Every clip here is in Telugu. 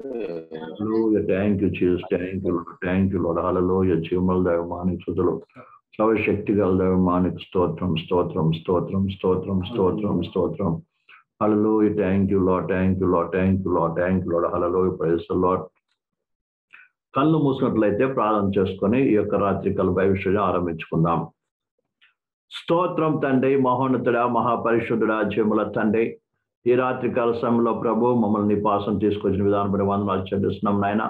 Hallelujah. Thank you, Jesus. Thank you, Lord. Thank you, Lord. Hallelujah. జీవముల దైవమానికి స్తుతులు. సర్వశక్తి గల దైవమానికి స్తోత్రం, స్తోత్రం, స్తోత్రం, స్తోత్రం, స్తోత్రం, స్తోత్రం. Hallelujah. Thank you, Lord. Thank you, Lord. Thank you, Lord. Thank you, Lord. Hallelujah. Praise the Lord. కళ్ళు మూసినట్లయితే ప్రార్థన చేసుకొని ఈ యొక్క రాత్రి కాల భవిష్యత్తు ఆరంభించుకుందాం. స్తోత్రం తండ్రి, మహోన్నతుడా, మహాపరిశుద్ధుడా, జీవముల తండ్రి, ఈ రాత్రి కాల సమయంలో ప్రభు మమ్మల్ని నిపాసం తీసుకొచ్చిన విధానం పడి వందనాలు చెల్లిస్తున్నాం నాయన.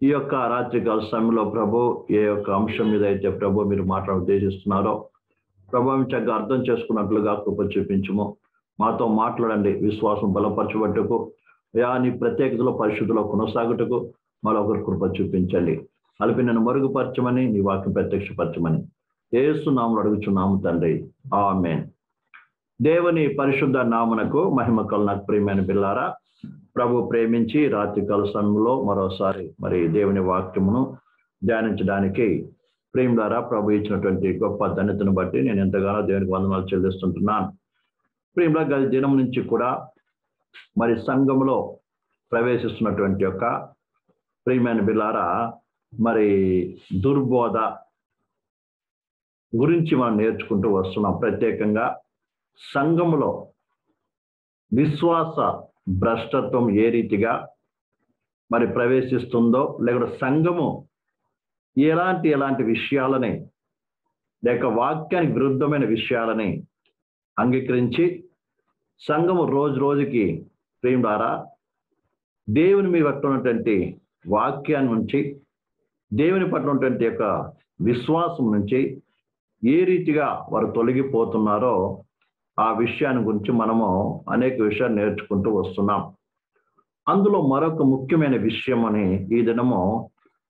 ఈ యొక్క రాత్రి కాల సమయంలో ప్రభు ఏ యొక్క అంశం మీద అయితే ప్రభు మీరు మాట్లాడ ఉద్దేశిస్తున్నారో ప్రభు చక్కగా అర్థం చేసుకున్నట్లుగా కృప చూపించము. మాతో మాట్లాడండి. విశ్వాసం బలపరచబట్టుకు నీ ప్రత్యేకతలో పరిశుద్ధిలో కొనసాగుటకు మరొకరు కృప చూపించండి. అలిపి నన్ను మరుగుపరచమని, నీ వాక్యం ప్రత్యక్షపరచమని యేసు నామములో అడుగుచున్నాము తండ్రి, ఆమేన్. దేవుని పరిశుద్ధ నామమునకు మహిమ కలుగును. ప్రియమైన బిడ్డలారా, ప్రభు ప్రేమించి రాత్రి కాల సమయంలో మరోసారి మరి దేవుని వాక్యమును ధ్యానించడానికి ప్రియులారా ప్రభు ఇచ్చినటువంటి గొప్ప ధన్యతను బట్టి నేను ఎంతగానో దేవునికి వందనాలు చెల్లిస్తుంటున్నాను. ప్రియులారా, గత దినం నుంచి కూడా మరి సంఘములో ప్రవేశిస్తున్నటువంటి యొక్క ప్రియమైన బిడ్డలారా మరి దుర్బోధ గురించి మనం నేర్చుకుంటూ వస్తున్నాం. ప్రత్యేకంగా సంఘములో విశ్వాస భ్రష్టత్వం ఏ రీతిగా మరి ప్రవేశిస్తుందో, లేక సంఘము ఎలాంటి విషయాలని లేక వాక్యానికి విరుద్ధమైన విషయాలని అంగీకరించి సంఘము రోజు రోజుకి ప్రియులారా దేవుని మీద పట్టినటువంటి వాక్యాన్ని నుంచి, దేవుని పట్ల ఉన్నటువంటి యొక్క విశ్వాసం నుంచి ఏ రీతిగా వారు తొలగిపోతున్నారో ఆ విషయాన్ని గురించి మనము అనేక విషయాలు నేర్చుకుంటూ వస్తున్నాం. అందులో మరొక ముఖ్యమైన విషయం అని ఈ దినము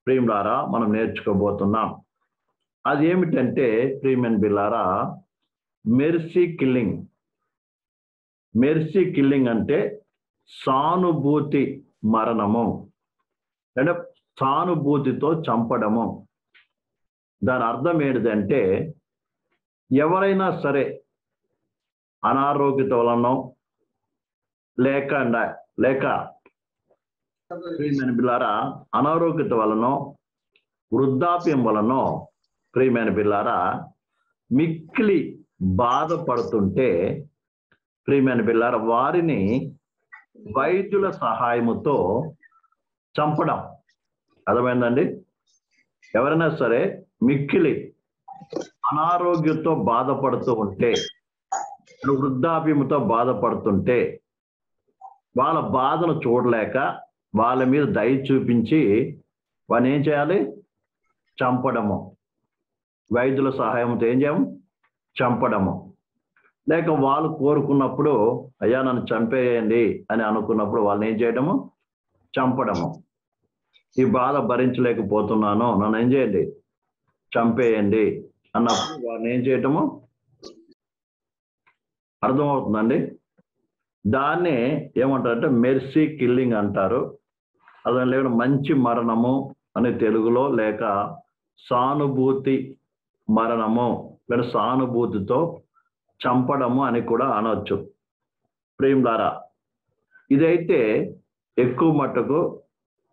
ప్రియులారా మనం నేర్చుకోబోతున్నాం. అది ఏమిటంటే ప్రియమైన బిడ్డలారా, మెర్సీ కిల్లింగ్. మెర్సీ కిల్లింగ్ అంటే సానుభూతి మరణము, అంటే సానుభూతితో చంపడము. దాని అర్థం ఏంటిదంటే ఎవరైనా సరే అనారోగ్యత వలనో లేక ప్రియమైన బిడ్డలారా అనారోగ్యత వలనో వృద్ధాప్యం వలనో ప్రియమైన బిడ్డలారా మిక్కిలి బాధపడుతుంటే ప్రియమైన బిడ్డలారా వారిని వైద్యుల సహాయముతో చంపడం. అర్థమైందండి? ఎవరైనా సరే మిక్కిలి అనారోగ్యంతో బాధపడుతూ ఉంటే, వృద్ధాప్యంతో బాధపడుతుంటే వాళ్ళ బాధను చూడలేక వాళ్ళ మీద దయ చూపించి వాడిని ఏం చేయాలి? చంపడము. వైద్యుల సహాయంతో ఏం చేయము? చంపడము. లేక వాళ్ళు కోరుకున్నప్పుడు అయ్యా నన్ను చంపేయండి అని అనుకున్నప్పుడు వాళ్ళని ఏం చేయడము? చంపడము. ఈ బాధ భరించలేకపోతున్నాను, నన్ను ఏం చేయండి? చంపేయండి అన్నప్పుడు వాళ్ళని ఏం చేయటము? అర్థమవుతుందండి? దాన్నే ఏమంటారంటే మెర్సీ కిల్లింగ్ అంటారు. అదే లేక మంచి మరణము అని తెలుగులో, లేక సానుభూతి మరణము లేదా సానుభూతితో చంపడము అని కూడా అనవచ్చు. ప్రియులారా, ఇదైతే ఎక్కువ మట్టుకు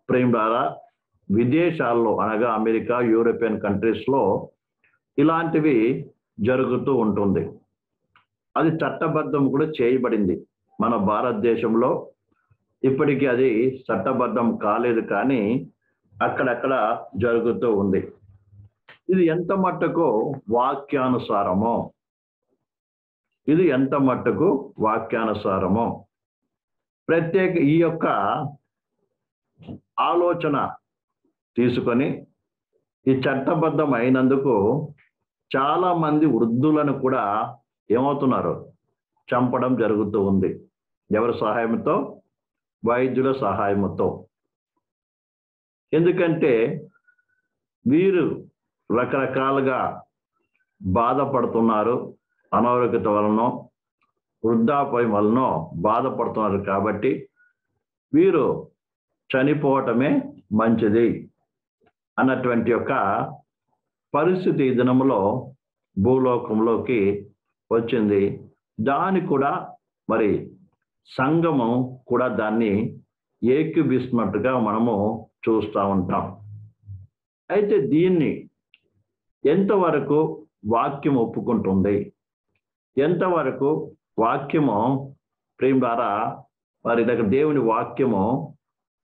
ప్రియులారా విదేశాల్లో అనగా అమెరికా, యూరోపియన్ కంట్రీస్లో ఇలాంటివి జరుగుతూ ఉంటుంది. అది చట్టబద్ధం కూడా చేయబడింది. మన భారతదేశంలో ఇప్పటికీ అది చట్టబద్ధం కాలేదు, కానీ అక్కడక్కడ జరుగుతూ ఉంది. ఇది ఎంత మట్టుకు వాక్యానుసారమో, ఇది ఎంత మట్టుకు వాక్యానుసారమో ప్రత్యేక ఈ యొక్క ఆలోచన తీసుకొని ఈ చట్టబద్ధం అయినందుకు చాలా మంది వృద్ధులను కూడా ఏమవుతున్నారు? చంపడం జరుగుతూ ఉంది. ఎవరి సహాయంతో? వైద్యుల సహాయంతో. ఎందుకంటే వీరు రకరకాలుగా బాధపడుతున్నారు, అనారోగ్యత వలనో వృద్ధాప్యం వలనో బాధపడుతున్నారు. కాబట్టి వీరు చనిపోవటమే మంచిది అన్నటువంటి యొక్క పరిస్థితి ఈ దినములో భూలోకంలోకి వచ్చింది. దాని కూడా మరి సంఘము కూడా దాన్ని ఏకీభిస్తున్నట్టుగా మనము చూస్తూ ఉంటాం. అయితే దీన్ని ఎంతవరకు వాక్యం ఒప్పుకుంటుంది, ఎంతవరకు వాక్యము ప్రేమ ద్వారా వారి దగ్గర దేవుని వాక్యము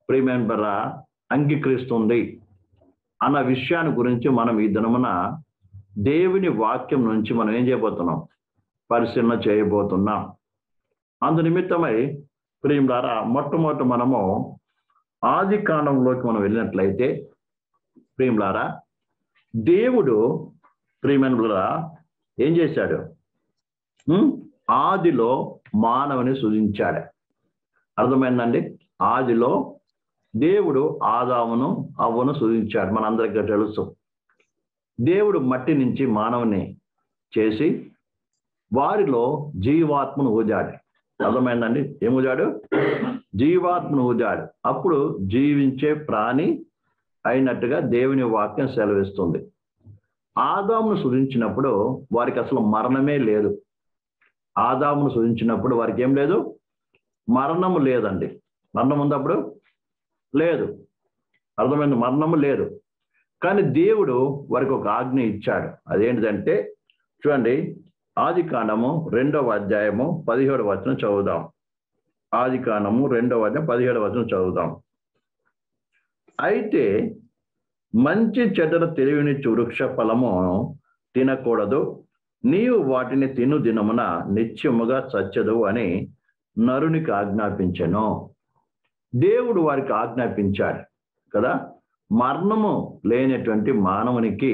ప్రేమ ద్వారా అంగీకరిస్తుంది అన్న విషయాన్ని గురించి మనం ఈ దినమున దేవుని వాక్యం నుంచి మనం ఏం చేయబోతున్నాం, పరిశీలన చేయబోతున్నాం. అందు నిమిత్తమై ప్రేమ ద్వారా మొట్టమొదట మనము ఆది కాండంలోకి మనం వెళ్ళినట్లయితే ప్రేమలారా, దేవుడు ప్రేమనులారా ఏం చేశాడు, ఆదిలో మానవుని సృజించాడు. అర్థమైందండి? ఆదిలో దేవుడు ఆదామును అవ్వను సృజించాడు. మనందరికీ తెలుసు. దేవుడు మట్టి నుంచి మానవుని చేసి వారిలో జీవాత్మను ఊదాడు. అర్థమైందండి? ఏం ఊదాడు? జీవాత్మను ఊదాడు. అప్పుడు జీవించే ప్రాణి అయినట్టుగా దేవుని వాక్యం సెలవిస్తుంది. ఆదామును సృజించినప్పుడు వారికి అసలు మరణమే లేదు. ఆదామును సృజించినప్పుడు వారికి ఏం లేదు, మరణము లేదండి. మరణం ఉంది అప్పుడు? లేదు. అర్థమైంది? మరణము లేదు. కానీ దేవుడు వారికి ఒక ఆజ్ఞ ఇచ్చాడు. అదేంటిదంటే చూడండి, ఆది కాండము 2వ అధ్యాయము 17వ వచనం చదువుదాం. ఆది కాండము 2వ అధ్యాయం 17వ వచనం చదువుదాం. అయితే మంచి చెడ్డల తెలివినిచ్చు వృక్ష ఫలము తినకూడదు, నీవు వాటిని తిను దినమున నిత్యముగా చచ్చదు అని నరునికి ఆజ్ఞాపించెను. దేవుడు వారికి ఆజ్ఞాపించాడు కదా. మరణము లేనటువంటి మానవునికి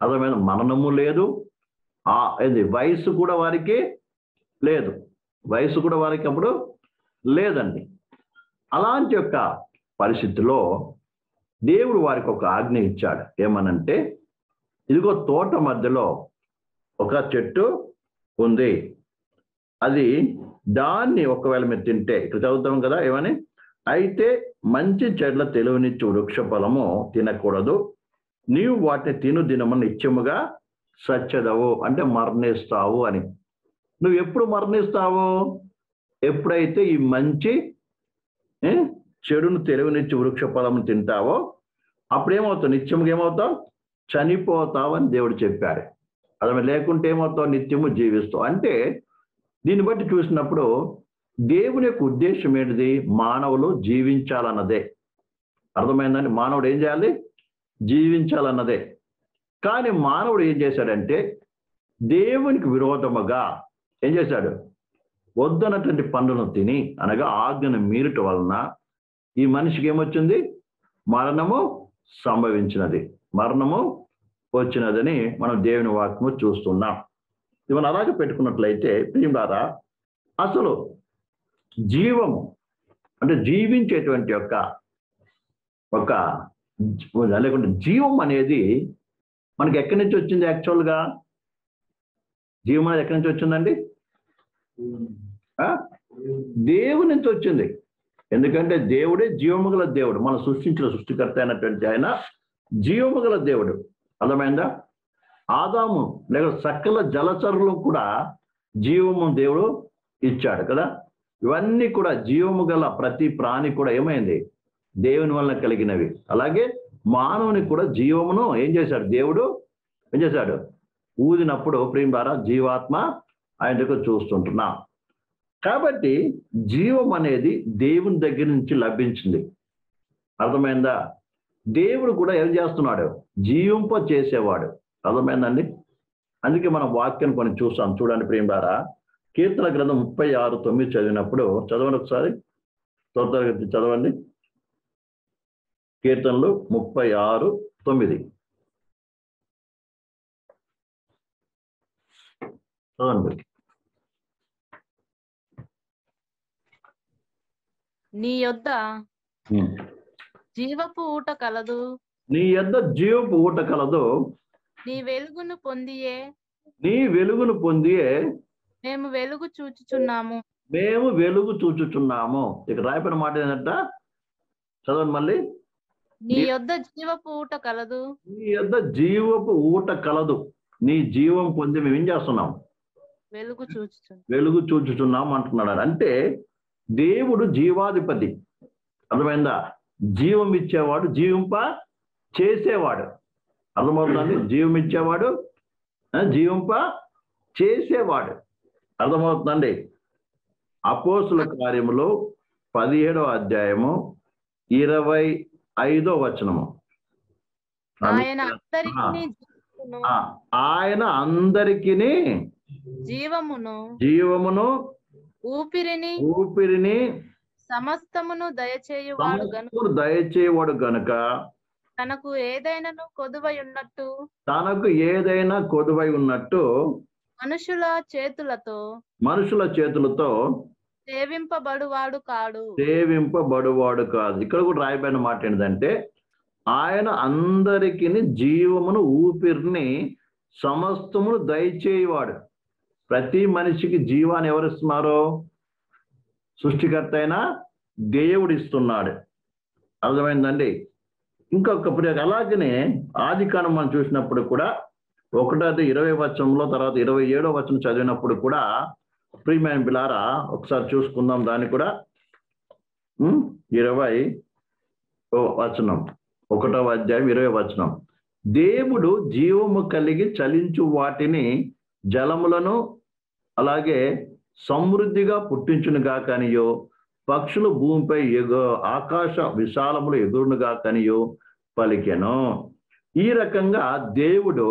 అర్థమైన మరణము లేదు, వయసు కూడా వారికి లేదు. వయసు కూడా వారికి అప్పుడు లేదండి. అలాంటి యొక్క పరిస్థితిలో దేవుడు వారికి ఒక ఆజ్ఞ ఇచ్చాడు. ఏమనంటే, ఇదిగో తోట మధ్యలో ఒక చెట్టు ఉంది, అది దాన్ని ఒకవేళ మీరు తింటే, ఇక్కడ చదువుతాం కదా ఏమని, అయితే మంచి చెడ్ల తెలివినిచ్చు వృక్ష ఫలము తినకూడదు, నీవు వాటిని తిను దినము నిత్యముగా సచ్చదవు, అంటే మరణిస్తావు అని. నువ్వు ఎప్పుడు మరణిస్తావు? ఎప్పుడైతే ఈ మంచి చెడును తెలివినిచ్చు వృక్ష ఫలము తింటావో అప్పుడేమవుతావు? నిత్యముగా ఏమవుతావు? చనిపోతావు అని దేవుడు చెప్పాడు. అదే లేకుంటే ఏమవుతావు? నిత్యము జీవిస్తావు. అంటే దీన్ని బట్టి చూసినప్పుడు దేవుని యొక్క ఉద్దేశం ఏంటిది? మానవులు జీవించాలన్నదే. అర్థమైందండి? మానవుడు ఏం చేయాలి? జీవించాలన్నదే. కానీ మానవుడు ఏం చేశాడంటే దేవునికి విరోధముగా ఏం చేశాడు? వద్దనటువంటి పండును తిని, అనగా ఆజ్ఞను మీరుట వలన ఈ మనిషికి ఏమొచ్చింది? మరణము సంభవించినది, మరణము వచ్చినదని మనం దేవుని వాక్యము చూస్తున్నాం. ఇవన్నీ అలాగే పెట్టుకున్నట్లయితే ప్రియులారా, అసలు జీవము అంటే జీవించేటువంటి ఒక లేకుంటే జీవం అనేది మనకి ఎక్కడి నుంచి వచ్చింది? యాక్చువల్గా జీవం అనేది ఎక్కడి నుంచి వచ్చిందండి? దేవుడి నుంచి వచ్చింది. ఎందుకంటే దేవుడే జీవము గల దేవుడు, మనం సృష్టించిన సృష్టికర్త అయినటువంటి ఆయన జీవము గల దేవుడు. అర్థమైందా? ఆదాము లేక సకల జలచరులు కూడా జీవము దేవుడు ఇచ్చాడు కదా. ఇవన్నీ కూడా జీవము గల ప్రతి ప్రాణి కూడా ఏమైంది? దేవుని వలన కలిగినవి. అలాగే మానవునికి కూడా జీవమును ఏం చేశాడు? దేవుడు ఏం చేశాడు? ఊదినప్పుడు ప్రేమ ద్వారా జీవాత్మ ఆయన దగ్గర చూస్తుంటున్నాం. కాబట్టి జీవం అనేది దేవుని దగ్గర నుంచి లభించింది. అర్థమైందా? దేవుడు కూడా ఏం చేస్తున్నాడు? జీవింప చేసేవాడు. అర్థమైందండి? అందుకే మనం వాక్యాన్ని కొన్ని చూస్తాం. చూడండి ప్రేమ ద్వారా, కీర్తన గ్రంథం 36:9 చదివినప్పుడు, చదవండి ఒకసారి, త్వరగా చదవండి. కీర్తనలు 36:9 చదవండి. నీ యొద్ద జీవపు ఊట కలదు, నీ యొద్ద జీవపు ఊట కలదు, నీ వెలుగును పొందియే నీ వెలుగును పొందియే మేము వెలుగు చూచుచున్నాము. మేము వెలుగు చూచుచున్నాము. ఇక రాయపడిన మాట ఏంటంట? చదవండి మళ్ళీ. నీ యొద్ద జీవపు ఊట కలదు, నీ యొద్ద జీవపు ఊట కలదు, నీ జీవం పొంది మేము ఏం చేస్తున్నాం? వెలుగు చూచుచున్నాం. వెలుగు చూచుచున్నాం అంటున్నాడు. అంటే దేవుడు జీవాధిపతి. అర్థమైందా? జీవం ఇచ్చేవాడు, జీవింప చేసేవాడు. అర్థమవుతుందండి? జీవం ఇచ్చేవాడు, జీవింప చేసేవాడు. అర్థమవుతుందండి? అపోస్తుల కార్యములు 17వ అధ్యాయము 25వ వచనము. ఆయన అందరికీ జీవమును ఊపిరిని సమస్తమును దయచేయవాడు గనుక తనకు ఏదైనా కొదువై ఉన్నట్టు మనుషుల చేతులతో సేవింపబడువాడు కాదు. ఇక్కడ కూడా రాయబడిన మాట ఏంటంటే, ఆయన అందరికీ జీవమును ఊపిరిని సమస్తమును దయచేయవాడు. ప్రతి మనిషికి జీవాన్ని ఎవరిస్తున్నారో? సృష్టికర్త అయిన దేవుడు ఇస్తున్నాడు. అర్థమైందండి? ఇంకొక అలాగనే ఆది కాండం మనం చూసినప్పుడు కూడా 1:20 వచనంలో, తర్వాత 27వ వచనం చదివినప్పుడు కూడా, ప్రియమైన బిలారా ఒకసారి చూసుకుందాం దాన్ని కూడా. 20వ వచనం, 1వ అధ్యాయం 20వ వచనం. దేవుడు జీవము కలిగి చలించు వాటిని, జలములను అలాగే సమృద్ధిగా పుట్టించునుగా కనియో, పక్షులు భూమిపై ఆకాశ విశాలములు ఎగురునుగా కనియో పలికెను. ఈ రకంగా దేవుడు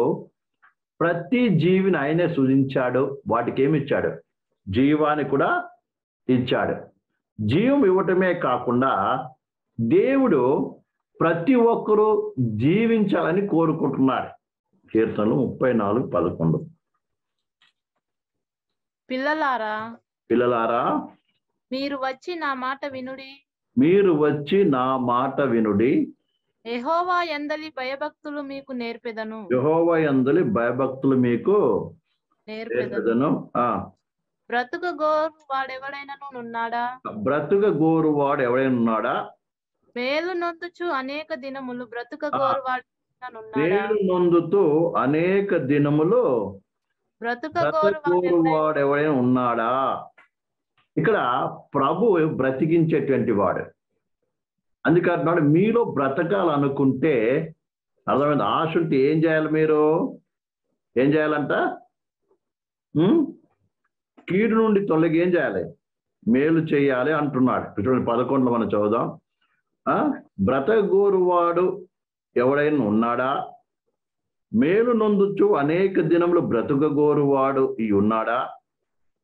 ప్రతి జీవిని ఆయనే సృజించాడు. వాటికి ఏమి ఇచ్చాడు? జీవాన్ని కూడా ఇచ్చాడు. జీవం ఇవ్వటమే కాకుండా దేవుడు ప్రతి ఒక్కరూ జీవించాలని కోరుకుంటున్నాడు. కీర్తనలు 34:11. పిల్లలారా మీరు వచ్చి నా మాట వినుడి. యెహోవా యందలి భయభక్తులు మీకు నేర్పెదను. బ్రతుకగోరు వాడు ఎవడైనా ఉన్నాడా? మేలు నొందుచు అనేక దినములు నొందుతూ అనేక దినములు వాడు ఎవడైనా ఉన్నాడా? ఇక్కడ ప్రభు బ్రతికించేటువంటి వాడు. అందుకంటున్నాడు, మీలో బ్రతకాలనుకుంటే, అర్థమైంది, ఆశ ఉంటే ఏం చేయాలి? మీరు ఏం చేయాలంట? కీడు నుండి తొలగి ఏం చేయాలి? మేలు చేయాలి అంటున్నాడు. 11లో మనం చదువుదాం. బ్రతకగోరువాడు ఎవడైనా ఉన్నాడా? మేలు నొందుచు అనేక దినములు బ్రతుకగోరువాడు ఉన్నాడా?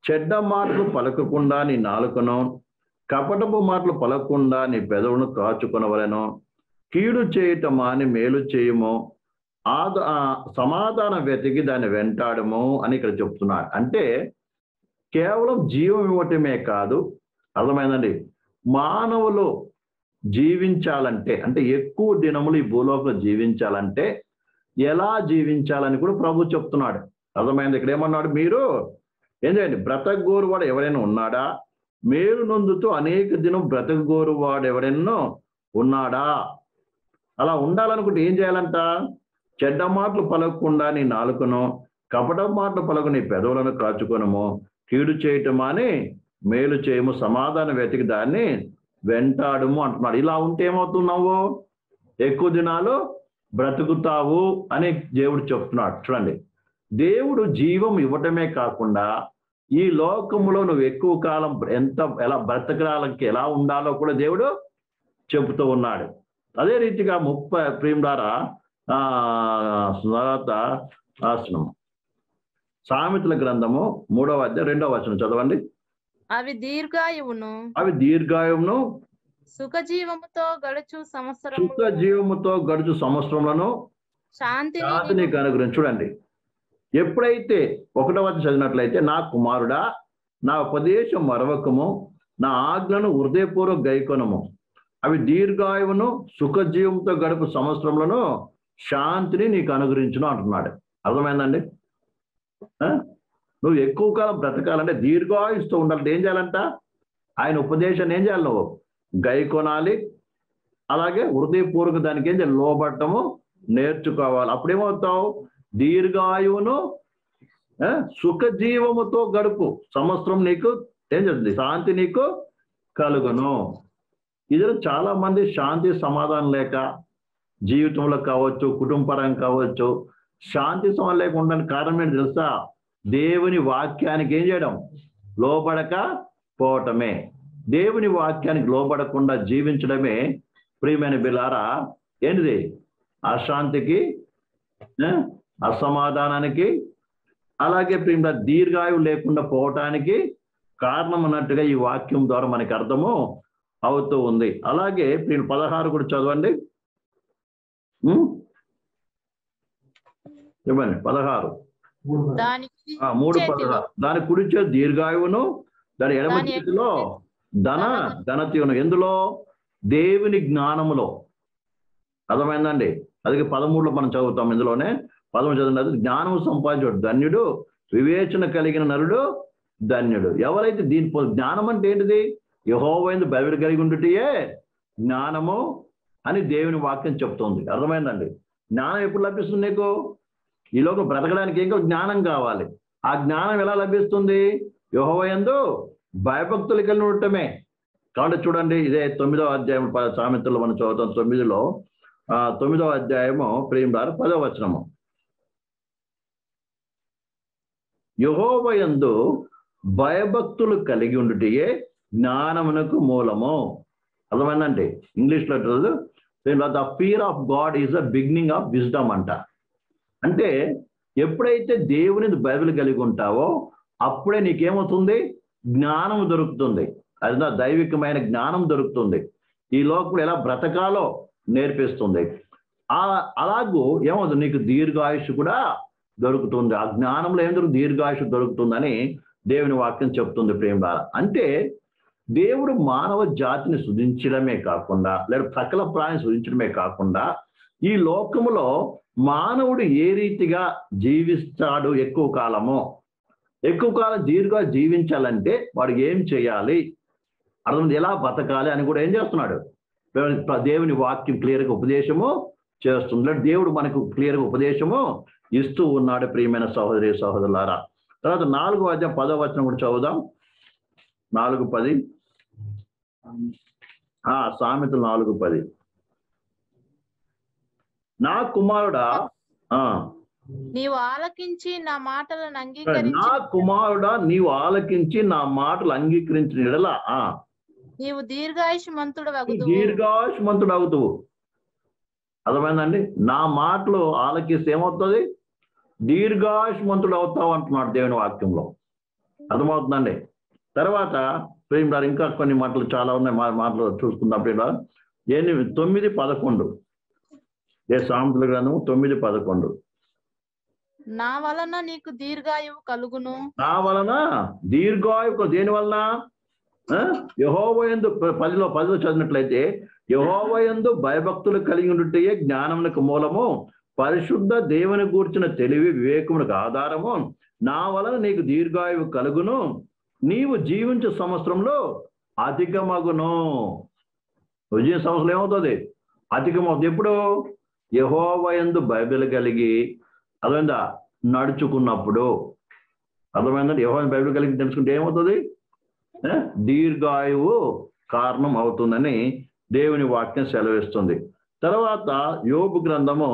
చెడ్డ మాటలు పలకకుండా నీ నాలుకను, కపటపు మాటలు పలకకుండా నీ పెదవును కాచుకొనవలెను. కీడు చేయటం మాని మేలు చేయము, సమాధానం వెతికి దాన్ని వెంటాడము అని ఇక్కడ చెప్తున్నాడు. అంటే కేవలం జీవం ఇవ్వటమే కాదు, అర్థమైందండి, మానవులు జీవించాలంటే, అంటే ఎక్కువ దినములు ఈ భూలోకంలో జీవించాలంటే ఎలా జీవించాలని కూడా ప్రభు చెప్తున్నాడు. అర్థమైంది? ఇక్కడ ఏమన్నాడు? మీరు ఏం చేయండి? బ్రతకగోరు వాడు ఎవరైనా ఉన్నాడా? మేలు నొందుతూ అనేక దినం బ్రతకగోరు వాడు ఎవరైనా ఉన్నాడా? అలా ఉండాలనుకుంటే ఏం చేయాలంట? చెడ్డ మాటలు పలకకుండా నీ నాలుకను, కపట మాటలు పలక నీ పెదవులను కాచుకొనము. కీడు చేయటం అని మేలు చేయము, సమాధానం వెతికి దాన్ని వెంటాడుము అంటున్నాడు. ఇలా ఉంటే ఏమవుతున్నావు? ఎక్కువ దినాలు బ్రతుకుతావు అని దేవుడు చెప్తున్నాడు. చూడండి, దేవుడు జీవం ఇవ్వటమే కాకుండా ఈ లోకములో నువ్వు ఎక్కువ కాలం ఎలా బ్రతకాలకి ఎలా ఉండాలో కూడా దేవుడు చెబుతూ ఉన్నాడు. అదే రీతిగా 30 ప్రియులారా సామెతల గ్రంథము 3వ అధ్యాయం 2వ వచనం చదవండి. అవి దీర్ఘాయువును సుఖజీవముతో గడుచు సంవత్సరములను శాంతిని అనుగ్రహించు. చూడండి, ఎప్పుడైతే 1వ వచనం చదివినట్లయితే, నా కుమారుడా నా ఉపదేశం మరవకము, నా ఆజ్ఞను హృదయపూర్వక గైకొనము, అవి దీర్ఘాయువును సుఖజీవంతో గడుపు సంవత్సరములను శాంతిని నీకు అనుగ్రహించును అంటున్నాడు. అర్థమైందండి? నువ్వు ఎక్కువ కాలం బ్రతకాలంటే, దీర్ఘాయుస్తో ఉండాలంటే ఏం చేయాలంట? ఆయన ఉపదేశాన్ని ఏం చేయాలి? నువ్వు గైకొనాలి. అలాగే హృదయపూర్వక దానికి ఏం చేయాలి? లోబడటము నేర్చుకోవాలి. అప్పుడేమవుతావు? దీర్ఘాయువును సుఖజీవముతో గడుపు సంవత్సరం నీకు ఏం చేస్తుంది? శాంతి నీకు కలుగును. ఇది చాలా మంది శాంతి సమాధానం లేక జీవితంలో కావచ్చు, కుటుంబపరంగా కావచ్చు, శాంతి సమాధానం లేక ఉండడానికి కారణం ఏంటి తెలుసా? దేవుని వాక్యానికి ఏం చేయడం? లోబడక పోవటమే. దేవుని వాక్యానికి లోబడకుండా జీవించడమే ప్రియమైన బిలారా ఏంటిది? అశాంతికి, అసమాధానానికి, అలాగే ప్రియుల దీర్ఘాయువు లేకుండా పోవటానికి కారణం అన్నట్టుగా ఈ వాక్యం ద్వారా మనకి అర్థము అవుతూ ఉంది. అలాగే ప్రియుల 16 కూడా చదవండి. చెప్పండి 16. 3:16. దాని కుడి చేతి దీర్ఘాయువును, దాని ఎడమ చేతిలో ఘనతను. ఎందులో? దేవుని జ్ఞానములో. అర్థమైందండి? అది 13లో మనం చదువుతాం. ఇందులోనే 13 చదివినది జ్ఞానము సంపాదించాడు ధన్యుడు, వివేచన కలిగిన నరుడు ధన్యుడు. ఎవరైతే దీని జ్ఞానం అంటే ఏంటిది? యెహోవా యందు భయభక్తి కలిగి ఉండుటయే జ్ఞానము అని దేవుని వాక్యం చెప్తోంది. అర్థమైందండి? జ్ఞానం ఎప్పుడు లభిస్తుంది నీకు? ఈ లోకం బ్రతకడానికి ఏం జ్ఞానం కావాలి. ఆ జ్ఞానం ఎలా లభిస్తుంది? యెహోవా యందు భయభక్తులు కలిగి ఉండటమే. కాబట్టి చూడండి, ఇదే 9వ అధ్యాయం సామెతల్లో మనం చదువుతాం. 9లో 9వ అధ్యాయము ప్రియులారా 10వ వచనము. యెహోవా యందు భయభక్తులు కలిగి ఉండుటయే జ్ఞానమునకు మూలము. అర్థమైందండి? ఇంగ్లీష్లో the fear of God is the beginning of wisdom అంట. అంటే ఎప్పుడైతే దేవుని బైబిల్ కలిగి ఉంటావో అప్పుడే నీకేమవుతుంది? జ్ఞానం దొరుకుతుంది. అది నా దైవికమైన జ్ఞానం దొరుకుతుంది. ఈ లోకంలో ఎలా బ్రతకాలో నేర్పిస్తుంది. అలాగూ ఏమవుతుంది? నీకు దీర్ఘాయుష్ కూడా దొరుకుతుంది. ఆ జ్ఞానంలో ఏం దొరుకుతుంది? దీర్ఘాయుష్ దొరుకుతుందని దేవుని వాక్యం చెప్తుంది. ప్రేమ అంటే దేవుడు మానవ జాతిని సృజించడమే కాకుండా, లేదా సకల ప్రాణిని సృజించడమే కాకుండా, ఈ లోకములో మానవుడు ఏ రీతిగా జీవిస్తాడు, ఎక్కువ కాలం దీర్ఘంగా జీవించాలంటే వాడు ఏం చేయాలి, అర్థం ఎలా బతకాలి అని కూడా ఏం చేస్తున్నాడు? దేవుని వాక్యం క్లియర్గా ఉపదేశము చేస్తుంది. దేవుడు మనకు క్లియర్గా ఉపదేశము ఇస్తూ ఉన్నాడు. ప్రియమైన సహోదరి సహోదరులారా, తర్వాత 4వ అధ్యాయం 10వ వచనం కూడా చదువుదాం. 4:10. సామెతలు 4:10. నా కుమారుడా, నీవు ఆలకించి నా మాటలను అంగీకరించి, నా కుమారుడా నీవు ఆలకించి నా మాటలు అంగీకరించిన యెడల నీవు దీర్ఘాయుష్మంతుడు అవుతువు. అర్థమైందండి? నా మాటలు ఆలకిస్తే ఏమవుతుంది? దీర్ఘాయుష్మంతుడు అవుతావు అంటున్నాడు దేవుని వాక్యంలో. అర్థమవుతుందండి? తర్వాత ప్రేమ ఇంకా కొన్ని మాటలు చాలా ఉన్నాయి, మాటలు చూసుకుందాం. ప్రేమ 9:11. సామెతల గ్రంథము 9:11. నా వలన నీకు దీర్ఘాయువు కలుగును. నా వలన దీర్ఘాయువు. దేని వలన? యెహోవా యందు 10లో చదివినట్లయితే, యెహోవా యందు భయభక్తులు కలిగి ఉండుటయే జ్ఞానమునకు మూలము, పరిశుద్ధ దేవుని గూర్చిన తెలివి వివేకమునకు ఆధారము. నా వలన నీకు దీర్ఘాయువు కలుగును, నీవు జీవించే సంవత్సరంలో అధికమగును. జీవించే సంవత్సరం ఏమవుతుంది? అధికమవుతుంది. ఎప్పుడు? యెహోవా యందు బైబిల్ కలిగి అర్థమైందా నడుచుకున్నప్పుడు. అర్థమైందండి? యెహోవా బైబిల్ కలిగి తెలుసుకుంటే ఏమవుతుంది? దీర్ఘాయువు కారణం అవుతుందని దేవుని వాక్యం సెలవిస్తుంది. తర్వాత యోబు గ్రంథము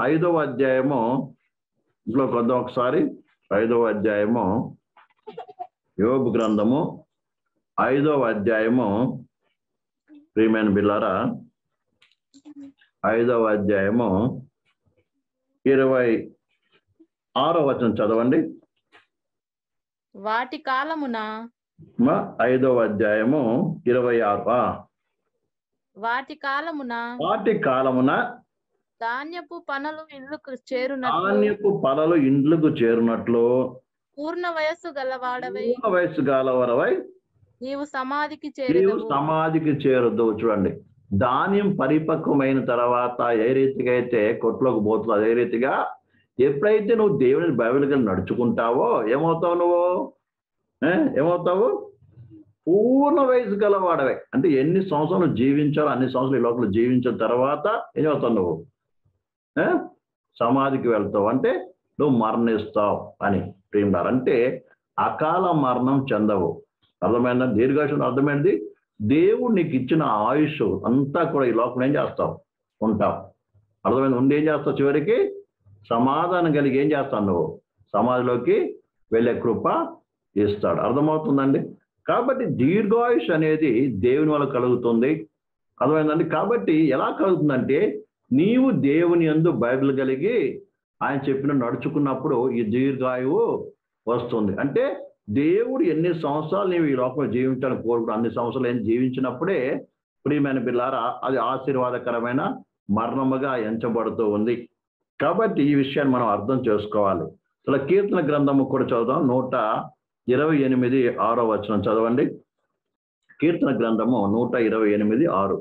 5వ అధ్యాయము ఇంట్లో కొద్దాం ఒకసారి. 5వ అధ్యాయము యోబు గ్రంథము 5వ అధ్యాయము ప్రియమైన బిల్లారా 5వ అధ్యాయము 26వ వచనం చదవండి. వాటి కాలమున 5వ అధ్యాయము 26. వాటి కాలమున ధాన్యపు పనలు ఇండ్లకు చేరునట్లు పూర్ణ వయస్సు గలవాడవై నీవు సమాధికి చేరదు. చూడండి, ధాన్యం పరిపక్వమైన తర్వాత ఏ రీతిగా అయితే కొట్లోకి పోతుందో అదే రీతిగా ఎప్పుడైతే నువ్వు దేవుని బైబిల్గా నడుచుకుంటావో ఏమవుతావు? పూర్ణ వయసు గలవాడవే. అంటే ఎన్ని సంవత్సరాలు జీవించాలో అన్ని సంవత్సరాలు ఈ లోపల జీవించిన తర్వాత ఏం అవుతావు? నువ్వు సమాధికి వెళ్తావు, అంటే నువ్వు మరణిస్తావు అని ప్రేమన్నారు. అంటే అకాల మరణం చెందవు. అర్థమైందా? దీర్ఘాయుషం అర్థమైంది. దేవుడు నీకు ఇచ్చిన ఆయుష్ అంతా కూడా ఈ లోపల ఏం చేస్తావు? ఉంటావు. అర్థమైంది? ఉండి ఏం చేస్తావు? చివరికి సమాధానం కలిగి ఏం చేస్తావు? నువ్వు సమాధిలోకి వెళ్ళే కృప ఇస్తాడు. అర్థమవుతుందండి? కాబట్టి దీర్ఘాయుష్ అనేది దేవుని వల్ల కలుగుతుంది. అర్థమైందండి? కాబట్టి ఎలా కలుగుతుందంటే నీవు దేవుని యందు బైబిల్ కలిగి ఆయన చెప్పిన నడుచుకున్నప్పుడు ఈ దీర్ఘాయువు వస్తుంది. అంటే దేవుడు ఎన్ని సంవత్సరాలు నీవు ఈ లోకంలో జీవించాలని కోరుకుంటూ అన్ని సంవత్సరాలు జీవించినప్పుడే ప్రియమైన బిడ్డలారా అది ఆశీర్వాదకరమైన మరణముగా ఎంచబడుతూ ఉంది. కాబట్టి ఈ విషయాన్ని మనం అర్థం చేసుకోవాలి. అసలు కీర్తన గ్రంథము కూడా చదువుదాం. 128:6 వచనం చదవండి. కీర్తన గ్రంథము 128:6.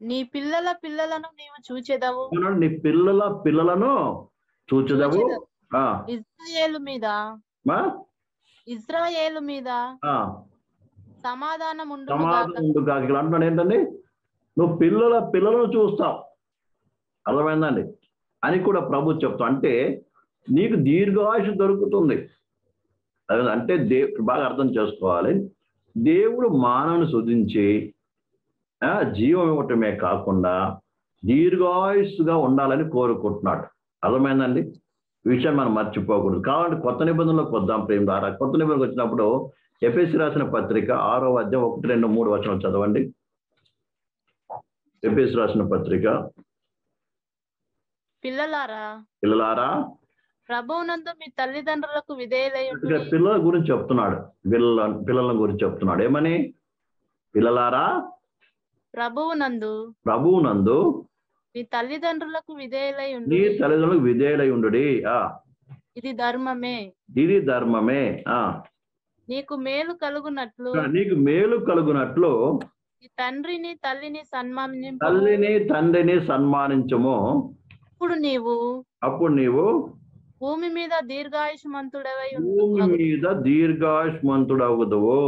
నీ పిల్లల పిల్లలను నీవు చూచెదవు. నీ పిల్లల పిల్లలను చూచెదవు. ఇజ్రాయేలు మీద సమాధానం ఉండు. ఇక్కడ అంటున్నాడు ఏంటండి? నువ్వు పిల్లల పిల్లలను చూస్తావు. అర్థమైందండి అని కూడా ప్రభు చెప్తా. అంటే నీకు దీర్ఘాయుషు దొరుకుతుంది. అంటే బాగా అర్థం చేసుకోవాలి. దేవుడు మానవుని శోధించి జీవం ఇవ్వటమే కాకుండా దీర్ఘాయుస్సుగా ఉండాలని కోరుకుంటున్నాడు. అర్థమైందండి? ఈ విషయం మనం మర్చిపోకూడదు. కాబట్టి కొత్త నిబంధనలోకి వద్దాం ప్రేమ ద్వారా. కొత్త నిబంధనకు వచ్చినప్పుడు ఎఫెసీ రాసిన పత్రిక 6వ అధ్యాయం 1, 2, 3 వచనం చదవండి. ఎఫెసీ రాసిన పత్రిక. పిల్లలారా ప్రభువునందు మీ తల్లిదండ్రులకు విధేయులై ఉండుడి. పిల్లల గురించి చెప్తున్నాడు. పిల్లల గురించి చెప్తున్నాడు. ఏమని? పిల్లలారా ప్రభువునందు మీ తల్లిదండ్రులకు విధేయులై ఉండు. నీ తల్లిదండ్రులకు విధేయులై ఉండుడి. ఇది ధర్మమే. నీకు మేలు కలుగునట్లు తండ్రిని తల్లిని సన్మానించము. అప్పుడు నీవు భూమి మీద దీర్ఘాయుష్మంతుడవుదువు.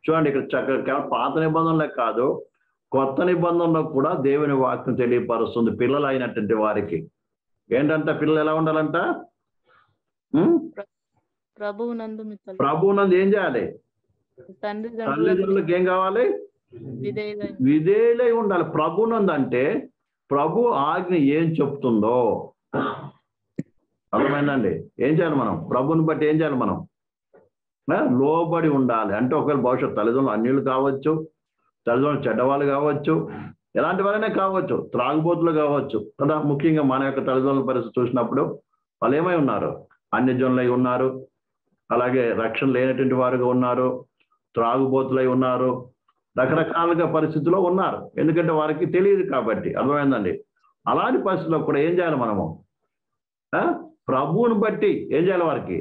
చూడండి, ఇక్కడ చక్కగా పాత నిబంధనలే కాదు కొత్త నిబంధనలో కూడా దేవుని వాక్యం తెలియపరుస్తుంది. పిల్లలు అయినటువంటి వారికి ఏంటంట? పిల్లలు ఎలా ఉండాలంట? ప్రభువునందు ఏం చేయాలి? తల్లిదండ్రులకు ఏం కావాలి? విధేయులై ఉండాలి. ప్రభువునందు అంటే ప్రభు ఆజ్ఞ ఏం చెప్తుందో. అర్థమైందండి? ఏం చేయాలి మనం? ప్రభుని బట్టి ఏం చేయాలి మనం? లోబడి ఉండాలి. అంటే ఒకవేళ భవిష్యత్ తల్లిదండ్రులు అన్యులు కావచ్చు, తల్లిదండ్రులు చెడ్డవాళ్ళు కావచ్చు, ఎలాంటి వాళ్ళనే కావచ్చు, త్రాగుబోతులు కావచ్చు కదా. ముఖ్యంగా మన యొక్క తల్లిదండ్రుల పరిస్థితి చూసినప్పుడు వాళ్ళు ఏమై ఉన్నారు? అన్యజనులై ఉన్నారు, అలాగే రక్షణ లేనటువంటి వారుగా ఉన్నారు, త్రాగుబోతులై ఉన్నారు, రకరకాలుగా పరిస్థితుల్లో ఉన్నారు. ఎందుకంటే వారికి తెలియదు కాబట్టి. అర్థమైందండి? అలాంటి పరిస్థితుల్లో కూడా ఏం చేయాలి మనము? ప్రభువుని బట్టి ఏం చేయాలి? వారికి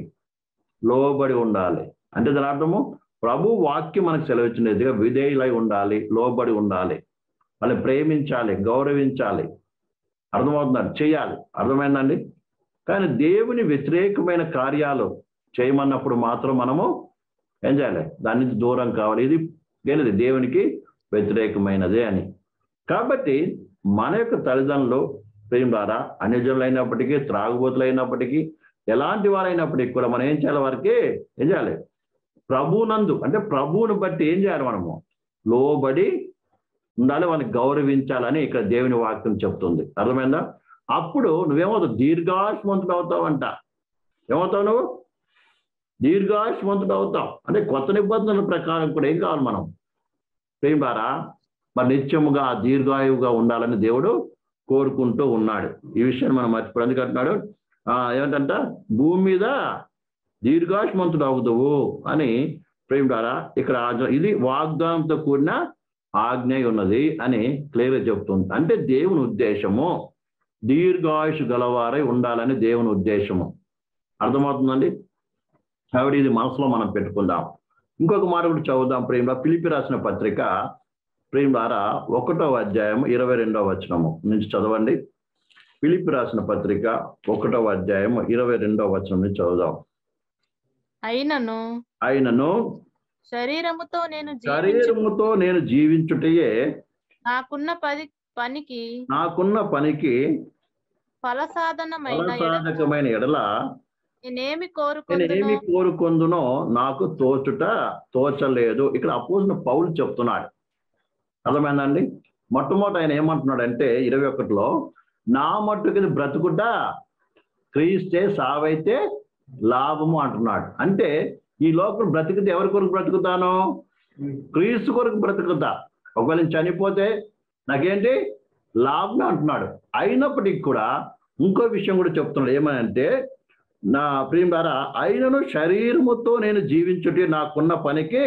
లోబడి ఉండాలి. అంటే దాని అర్థము ప్రభు వాక్యం మనకు సెలవిచ్చినదిగా విధేయులై ఉండాలి, లోబడి ఉండాలి, వాళ్ళని ప్రేమించాలి, గౌరవించాలి. అర్థమవుతుందండి? చేయాలి. అర్థమైందండి? కానీ దేవుని వ్యతిరేకమైన కార్యాలు చేయమన్నప్పుడు మాత్రం మనము ఏం చేయాలి? దాని నుంచి దూరం కావాలి. ఇది ఏంటిది? దేవునికి వ్యతిరేకమైనదే అని. కాబట్టి మన యొక్క తల్లిదండ్రులు ప్రేమ ద్వారా అన్యజనులు అయినప్పటికీ, త్రాగుబోతులు అయినప్పటికీ, ఎలాంటి వారైనప్పటికీ కూడా మనం ఏం చేయాలి? వారికి ఏం చేయాలి? ప్రభువునందు అంటే ప్రభువుని బట్టి ఏం చేయాలి? మనము లోబడి ఉండాలి, వాళ్ళని గౌరవించాలని ఇక్కడ దేవుని వాక్యం చెప్తుంది. అర్థమైందా? అప్పుడు నువ్వేమవుతావు? దీర్ఘాయుష్మంతుడు అవుతావంట. ఏమవుతావు నువ్వు? దీర్ఘాయుష్మంతుడు అవుతావు. అంటే కొత్త నిబంధనల ప్రకారం కూడా ఏం కావాలి? మనం ప్రేమ ద్వారా మరి నిత్యముగా దీర్ఘాయువుగా ఉండాలని దేవుడు కోరుకుంటూ ఉన్నాడు. ఈ విషయాన్ని మనం మర్చిపోయి ఎందుకంటున్నాడు? ఏమంటంట? భూమి మీద దీర్ఘాయుష్మంతుడు అవుదువు అని ప్రేమ ద్వారా ఇక్కడ ఇది వాగ్దానంతో కూడిన ఆజ్ఞ ఉన్నది అని క్లియర్గా చెప్తుంది. అంటే దేవుని ఉద్దేశము దీర్ఘాయుష్ గలవారై ఉండాలని దేవుని ఉద్దేశము. అర్థమవుతుందండి? కాబట్టి ఇది మనసులో మనం పెట్టుకుందాం. ఇంకొక మాట కూడా చదువుదాం ప్రేమ. ఫిలిప్పీ రాసిన పత్రిక ప్రేమ ద్వారా 1వ అధ్యాయం 22వ వచనము నుంచి చదవండి. ఫిలిప్పీ రాసిన పత్రిక 1వ అధ్యాయం 22వ వచనం నుంచి చదువుదాం. అయినను శరీరముతో నేను జీవించుటయే నాకున్న పనికి ఫలసాధకమైన ఎడల నేనేమి కోరుకొందునో నాకు తోచలేదు. ఇక్కడ అపోజిట్ పౌలు చెప్తున్నాడు. అర్థమైందండి? మొట్టమొదటి ఆయన ఏమంటున్నాడంటే 21లో, నా మట్టుకు బ్రతుకుట క్రీస్తే, సావైతే లాభము అంటున్నాడు. అంటే ఈ లోకం బ్రతికితే ఎవరి కొరకు బ్రతుకుతాను? క్రీస్తు కొరకు బ్రతుకుతా. ఒకవేళ చనిపోతే నాకేంటి లాభమే అంటున్నాడు. అయినప్పటికీ కూడా ఇంకో విషయం కూడా చెప్తున్నాడు. ఏమనంటే, నా ప్రియులారా, అయినను శరీరముతో నేను జీవించుటే నాకున్న పనికి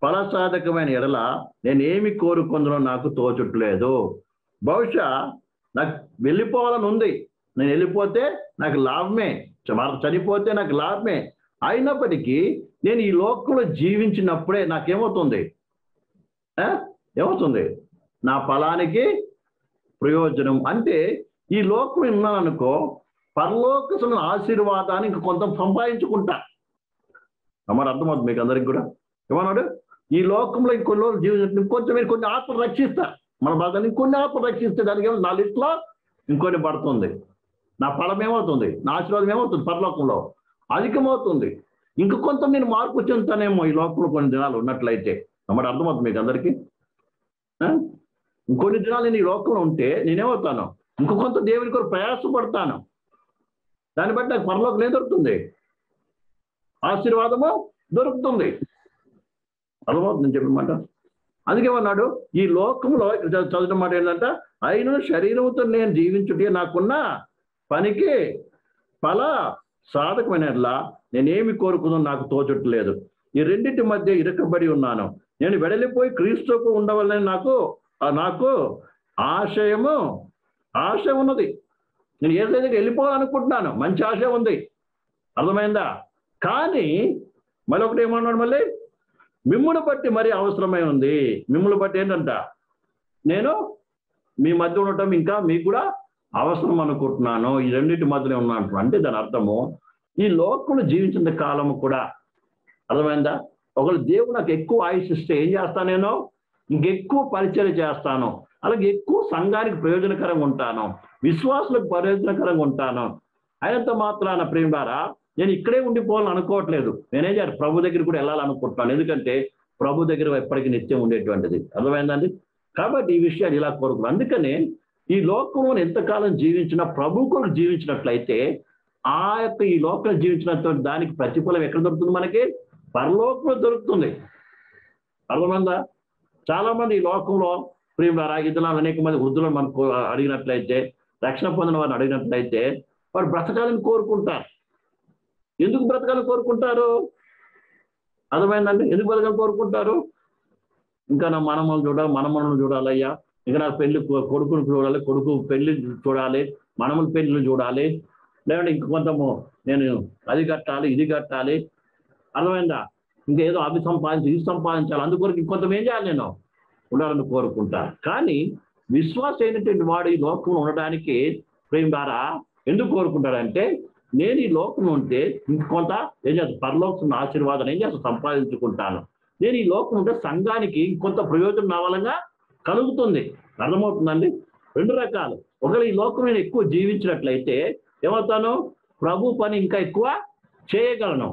ఫలసాధకమైన ఎడల నేనేమి కోరుకుందునో నాకు తోచట్లేదు. బహుశా నాకు వెళ్ళిపోవాలని ఉంది, నేను వెళ్ళిపోతే నాకు లాభమే, చనిపోతే నాకు లాభమే. అయినప్పటికీ నేను ఈ లోకంలో జీవించినప్పుడే నాకేమవుతుంది? ఏమవుతుంది? నా ఫలానికి ప్రయోజనం. అంటే ఈ లోకం ఉన్నాననుకో, పరలోక ఆశీర్వాదాన్ని ఇంక కొంత సంపాదించుకుంటా. మరి అర్థమవుతుంది మీకు అందరికి కూడా. ఏమన్నాడు? ఈ లోకంలో ఇంకొన్ని రోజులు జీవించ ఇంకొంచెం మీరు కొన్ని ఆత్మలు రక్షిస్తా. మన బాధని ఇంకొన్ని ఆత్మలు రక్షిస్తే దానికి ఏమో నా లిస్టులో ఇంకొన్ని పడుతుంది. నా ఫలం ఏమవుతుంది? నా ఆశీర్వాదం ఏమవుతుంది? పరలోకంలో అధికమవుతుంది. ఇంక కొంత నేను మార్పు చెందుతానేమో ఈ లోకంలో కొన్ని దినాలు ఉన్నట్లయితే. మరి అర్థమవుతుంది మీకు అందరికీ. ఇంకొన్ని దినాలు నేను ఈ లోకంలో ఉంటే నేనేమవుతాను? ఇంకో కొంత దేవుని కొరకు ప్రయాసపడతాను. దాన్ని బట్టి నాకు పరలోకం ఏం దొరుకుతుంది? ఆశీర్వాదము దొరుకుతుంది. అర్థమవుతుంది నేను చెప్పిన మాట. అందుకేమన్నాడు, ఈ లోకంలో చదివిన మాట ఏంటంటే, అయిన శరీరంతో నేను జీవించుటే నాకున్న పనికి ఫల సాధకమైనట్లా నేనేమి కోరుకుందో నాకు తోచట్లేదు. ఈ రెండింటి మధ్య ఇరకబడి ఉన్నాను. నేను వెడలిపోయి క్రీస్తుకు ఉండవాలని నాకు ఆశ ఉన్నది. నేను ఏ దగ్గరికి వెళ్ళిపోవాలనుకుంటున్నాను, మంచి ఆశ ఉంది. అర్థమైందా? కానీ మళ్ళీ ఒకటి ఏమన్నాడు, మళ్ళీ మిమ్మును బట్టి మరి అవసరమై ఉంది. మిమ్మును బట్టి ఏంటంట, నేను మీ మధ్య ఉండటం ఇంకా మీకు కూడా అవసరం అనుకుంటున్నాను. ఈ రెండింటి మధ్యనే ఉన్నాను. అంటే దాని అర్థము, ఈ లోకంలో జీవించిన కాలము కూడా, అర్థమైందా, ఒకవేళ దేవుడు నాకు ఎక్కువ ఆయుష్ ఇస్తే ఏం చేస్తాను? నేను ఇంకెక్కువ పరిచయం చేస్తాను. అలాగే ఎక్కువ సంఘానికి ప్రయోజనకరంగా ఉంటాను, విశ్వాసులకు ప్రయోజనకరంగా ఉంటాను. అయినంత మాత్రాన ప్రియులారా నేను ఇక్కడే ఉండిపోవాలని అనుకోవట్లేదు. నేనేం చేయాలి? ప్రభు దగ్గర కూడా వెళ్ళాలనుకుంటున్నాను. ఎందుకంటే ప్రభు దగ్గర ఎప్పటికీ నిత్యం ఉండేటువంటిది. అర్థమైందండి? కాబట్టి ఈ విషయాలు ఇలా కోరుకున్నాను. అందుకనే ఈ లోకంలో ఎంతకాలం జీవించినా ప్రభు కొరకు జీవించినట్లయితే ఆ యొక్క ఈ లోకంలో జీవించినటువంటి దానికి ప్రతిఫలం ఎక్కడ దొరుకుతుంది? మనకి పరలోకంలో దొరుకుతుంది. అర్థమైందా? చాలా మంది ఈ లోకంలో ప్రియులారా, ఇతరులు అనేక మంది వృద్ధులను మనకు అడిగినట్లయితే, రక్షణ పొందిన వారిని అడిగినట్లయితే వారు బ్రతకాలని కోరుకుంటారు. ఎందుకు బ్రతకాలని కోరుకుంటారు? అర్థమైందండి? ఎందుకు బ్రతకాలని కోరుకుంటారు? ఇంకా నా మనమలను చూడాలయ్యా, ఇంకా నా కొడుకును చూడాలి, కొడుకు పెళ్లి చూడాలి, మనముల పెళ్లిని చూడాలి, లేదంటే ఇంక కొంతము నేను అది కట్టాలి, ఇది కట్టాలి. అర్థమైందా? ఇంకేదో అవి సంపాదించి ఇది సంపాదించాలి, అందుకొరకు ఇంకొంత ఏం చేయాలి? నేను ఉండాలని కోరుకుంటా. కానీ విశ్వాసం అయినటువంటి వాడు ఈ లోకంలో ఉండడానికి ప్రేమ ద్వారా ఎందుకు కోరుకుంటాడంటే, నేను ఈ లోకంలో ఉంటే ఇంకొంత ఏం చేస్తాను? పరలోకం ఆశీర్వాదం ఏం చేస్తాను? సంపాదించుకుంటాను. నేను ఈ లోకం ఉంటే సంఘానికి ఇంకొంత ప్రయోజనం నా వలన కలుగుతుంది. అర్థమవుతుందండి? రెండు రకాలు. ఒకవేళ ఈ లోకం నేను ఎక్కువ జీవించినట్లయితే ఏమవుతాను? ప్రభు పని ఇంకా ఎక్కువ చేయగలను.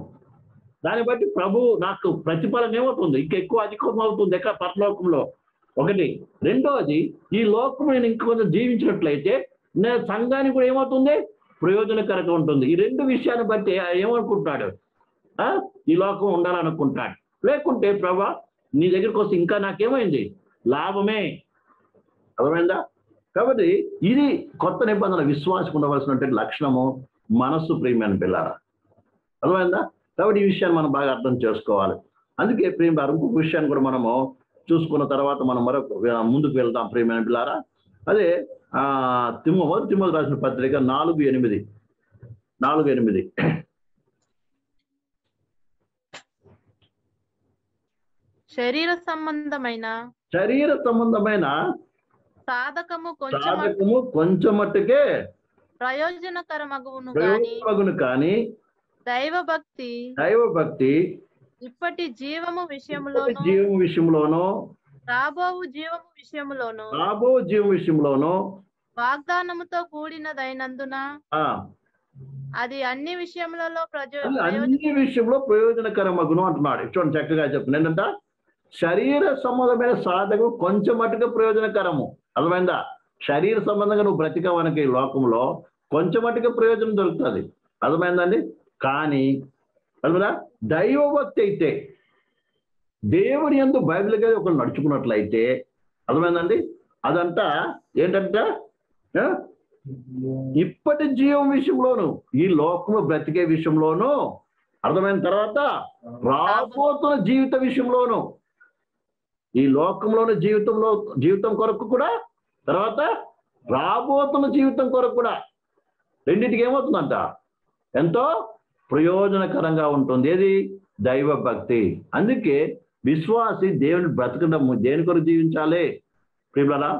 దాన్ని బట్టి ప్రభు నాకు ప్రతిఫలం ఏమవుతుంది? ఇంకా ఎక్కువ అధికం అవుతుంది ఎక్కడ? పరలోకంలో. ఒకటి. రెండవది, ఈ లోకం నేను ఇంకొంచెం జీవించినట్లయితే నేను సంఘానికి కూడా ఏమవుతుంది? ప్రయోజనకరంగా ఉంటుంది. ఈ రెండు విషయాన్ని బట్టి ఏమనుకుంటాడు? ఈ లోకం ఉండాలనుకుంటాడు. లేకుంటే ప్రభా నీ దగ్గరికి వస్తే ఇంకా నాకేమైంది? లాభమే. అర్థమైందా? కాబట్టి ఇది కొత్త నిబంధన విశ్వాసం ఉండవలసినటువంటి లక్షణము, మనస్సు ప్రియమైన పిల్లారా. అర్థమైందా? కాబట్టి ఈ విషయాన్ని మనం బాగా అర్థం చేసుకోవాలి. అందుకే ప్రేమ ఇంకొక విషయాన్ని కూడా మనము చూసుకున్న తర్వాత మనం మరొక ముందుకు వెళ్దాం ప్రియమైన పిల్లారా. అదే తిమోతి రాసిన పత్రిక 4:8. శరీర సంబంధమైన సాధకము కొంచెం మట్టుకే ప్రయోజనకరమగును కానీ దైవభక్తి ఇప్పటి జీవము విషయములోను రాబోవు జీవము విషయములోను వాగ్దానముతో కూడినదైనందున అది అన్ని విషయములలో అన్ని విషయంలో ప్రయోజనకరమగును అంటున్నాడు. చూడండి చక్కగా చెప్తున్నాను. ఏంటంట శరీర సంబంధమైన సాధకు కొంచెం మట్టుగా ప్రయోజనకరము. అర్థమైందా? శరీర సంబంధంగా నువ్వు బ్రతికవనికి లోకంలో కొంచెం మట్టుగా ప్రయోజనం దొరుకుతుంది. అర్థమైందండి? కానీ అర్థమైందా? దైవభక్తి అయితే దేవుని యందు బైబిల్ గారి ఒకరు నడుచుకున్నట్లయితే అర్థమైందండి, అదంతా ఏంటంటే ఇప్పటి జీవం విషయంలోను ఈ లోకము బ్రతికే విషయంలోను అర్థమైన తర్వాత రాబోతున్న జీవిత విషయంలోను ఈ లోకంలోని జీవితం కొరకు కూడా తర్వాత రాబోతున్న జీవితం కొరకు కూడా రెండింటికి ఏమవుతుందంట ఎంతో ప్రయోజనకరంగా ఉంటుంది. ఏది? దైవ భక్తి. అందుకే విశ్వాసి దేవుని బ్రతకడం దేని కొరకు జీవించాలి ప్రియులారా?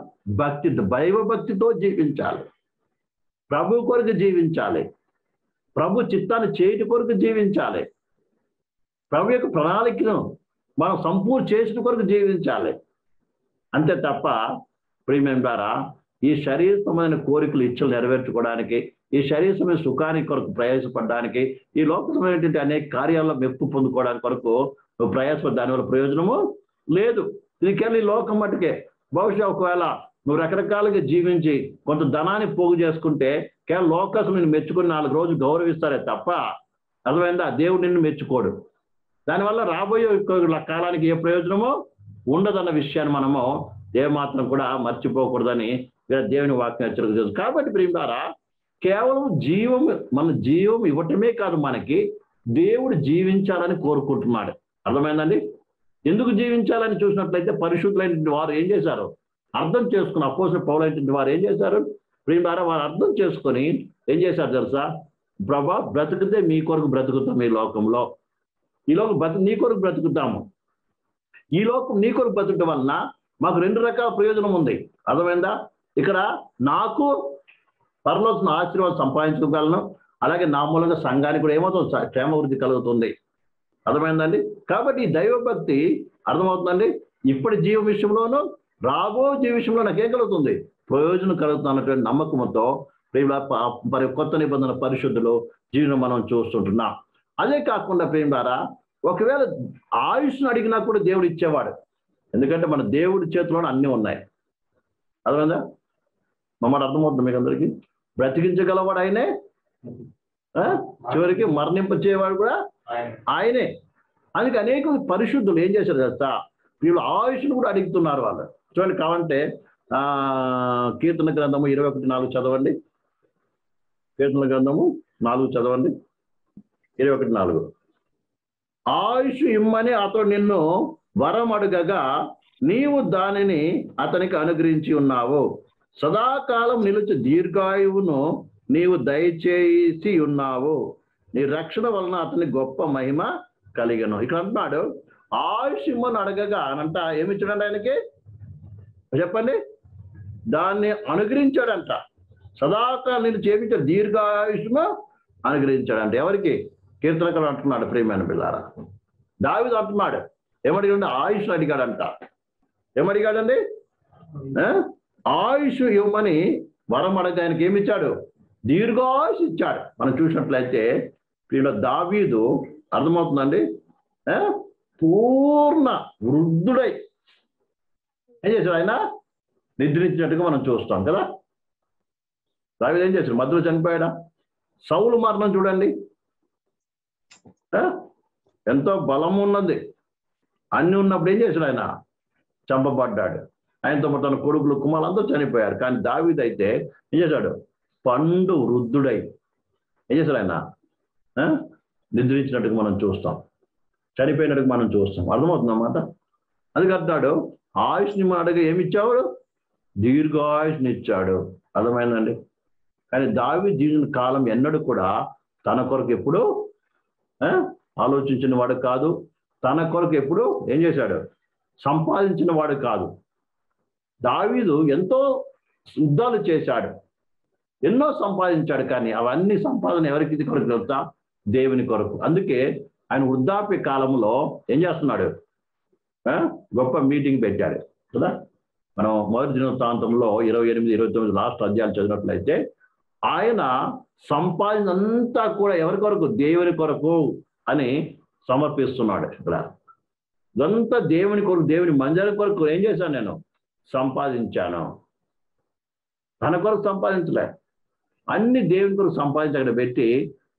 భక్తి, దైవ భక్తితో జీవించాలి. ప్రభు కొరకు జీవించాలి. ప్రభు చిత్తాన్ని చేయటి కొరకు జీవించాలి. ప్రభు యొక్క ప్రణాళికను మనం సంపూర్ణ చేసిన కొరకు జీవించాలి. అంతే తప్ప ప్రియమైన ద్వారా ఈ శరీర సంబంధమైన కోరికలు ఇచ్చలు నెరవేర్చుకోవడానికి, ఈ శరీర సంబంధ సుఖానికి కొరకు ప్రయాసపడడానికి, ఈ లోక సంబంధమైనటువంటి అనేక కార్యాల్లో మెప్పు పొందుకోవడానికి కొరకు నువ్వు ప్రయాసపడి దానివల్ల ప్రయోజనము లేదు. ఇది కేవలం ఈ లోకం మట్టుకే. బహుశా ఒకవేళ నువ్వు రకరకాలుగా జీవించి కొంత ధనాన్ని పోగు చేసుకుంటే కేవలం లోకస్తులు నిన్ను మెచ్చుకుని 4 రోజులు గౌరవిస్తారే తప్ప అర్థమైందా దేవుడు నిన్ను మెచ్చుకోడు. దానివల్ల రాబోయే కాలానికి ఏ ప్రయోజనమో ఉండదన్న విషయాన్ని మనము ఏమాత్రం కూడా మర్చిపోకూడదని దేవుని వాక్యం హెచ్చరిక చేస్తుంది. కాబట్టి ప్రియులారా, కేవలం మన జీవం ఇవ్వటమే కాదు, మనకి దేవుడు జీవించాలని కోరుకుంటున్నాడు. అర్థమైందండి? ఎందుకు జీవించాలని చూసినట్లయితే పరిశుద్ధులైన వారు ఏం చేశారు? అర్థం చేసుకుని అపోస్తలుడైన పౌలు వారు ఏం చేశారు ప్రియులారా? వారు అర్థం చేసుకొని ఏం చేశారు తెలుసా? ప్రభా, బ్రతుకుతే మీ కొరకు బ్రతుకుతాం, ఈ లోకంలో ఈ లోకం నీ కొరకు బ్రతుకుతాము. ఈ లోకం నీ కొరకు బ్రతుకడం వలన మాకు 2 రకాల ప్రయోజనం ఉంది. అర్థమైందా? ఇక్కడ నాకు పరలోకం ఆశీర్వాదం సంపాదించుకోగలను, అలాగే నా మూలంగా సంఘానికి కూడా ఏమవుతుంది? క్షేమవృద్ధి కలుగుతుంది. అర్థమైందండి? కాబట్టి ఈ దైవభక్తి అర్థమవుతుందండి. ఇప్పటి జీవ విషయంలోనూ రాబో జీవ విషయంలో నాకేం కలుగుతుంది? ప్రయోజనం కలుగుతున్నటువంటి నమ్మకంతో కొత్త నిబంధన పరిశుద్ధులు జీవనం మనం చూస్తుంటున్నాం. అదే కాకుండా ప్రేమ ద్వారా ఒకవేళ ఆయుష్ను అడిగినా కూడా దేవుడు ఇచ్చేవాడు. ఎందుకంటే మన దేవుడి చేతిలోనే అన్నీ ఉన్నాయి. అర్థమైందా? మమ్మల్ని అర్థమవుతుంది మీకు అందరికీ? బ్రతికించగలవాడు ఆయనే, చివరికి మరణింపచేవాడు కూడా ఆయనే. అందుకే అనేక పరిశుద్ధులు ఏం చేశారు తెలుసా? వీళ్ళు ఆయుష్ను కూడా అడుగుతున్నారు వాళ్ళు. చూడండి, కావాలంటే కీర్తన గ్రంథము 21:4 చదవండి. కీర్తన గ్రంథము 4 చదవండి. 21:4. ఆయుష్ ఇమ్మని అతడు నిన్ను వరం అడుగగా నీవు దానిని అతనికి అనుగ్రహించి ఉన్నావు. సదాకాలం నిలిచి దీర్ఘాయువును నీవు దయచేసి ఉన్నావు. నీ రక్షణ వలన అతని గొప్ప మహిమ కలిగను. ఇక్కడ అంటున్నాడు ఆయుష్ ఇమ్మని అడగగా అనంట ఏమి ఇచ్చాడంట ఆయనకి? చెప్పండి. దాన్ని అనుగ్రహించాడంట. సదాకాలం నేను చేపించాడు, దీర్ఘాయుష్ను అనుగ్రహించాడంట. ఎవరికి? కీర్తనకారుడు అంటున్నాడు. ప్రియమైన పిల్లారా, దావీదు అంటున్నాడు. ఏమడిగాడు? ఆయుష్ అడిగాడంట. ఏమడిగాడండి? ఆయుష్ ఇవ్వమని వరం అడగ ఆయనకి ఏమి ఇచ్చాడు? దీర్ఘాయుష్ ఇచ్చాడు. మనం చూసినట్లయితే దావీదు అర్థమవుతుందండి, పూర్ణ వృద్ధుడై ఏం చేశాడు? ఆయన నిద్రించినట్టుగా మనం చూస్తాం కదా. దావీదు ఏం చేశాడు? మధ్యలో చనిపోయాడా? సౌలు మరణం చూడండి, ఎంతో బలం ఉన్నది, అన్ని ఉన్నప్పుడు ఏం చేశాడు? ఆయన చంపబడ్డాడు. ఆయనతో పాటు తన కొడుకులు కుమారులు అందరూ చనిపోయారు. కానీ దావీదు అయితే ఏం చేశాడు? పండు వృద్ధుడై ఏం చేశాడు? ఆయన నిద్రించినట్టుగా మనం చూస్తాం, చనిపోయినట్టుగా మనం చూస్తాం. అర్థమవుతుందన్నమాట. అందుకు అంటాడు ఆయుష్ని అడగ ఏమిచ్చావు? దీర్ఘాయుష్ని ఇచ్చాడు. అర్థమైందండి? కానీ దావీదు జీవించిన కాలం ఎన్నడూ కూడా తన కొరకు ఎప్పుడు ఆలోచించిన వాడు కాదు. తన కొరకు ఎప్పుడు ఏం చేశాడు? సంపాదించిన వాడు కాదు. దావీదు ఎంతో యుద్ధాలు చేశాడు, ఎన్నో సంపాదించాడు. కానీ అవన్నీ సంపాదన ఎవరికి కొరకు తెలుసా? దేవుని కొరకు. అందుకే ఆయన వృద్ధాప్య కాలంలో ఏం చేస్తున్నాడు? గొప్ప మీటింగ్ పెట్టాడు కదా. మనం మొదటి దినవృత్తాంతంలో 28, 29 లాస్ట్ అధ్యాయాలు చదివినట్లయితే ఆయన సంపాదనంతా కూడా ఎవరి కొరకు? దేవుని కొరకు అని సమర్పిస్తున్నాడు. ఇక్కడ ఇదంతా దేవుని కొరకు, దేవుని మందిరం కొరకు ఏం చేశాను? నేను సంపాదించాను. తన కొరకు సంపాదించలే, అన్ని దేవుని కొరకు సంపాదించి అక్కడ పెట్టి,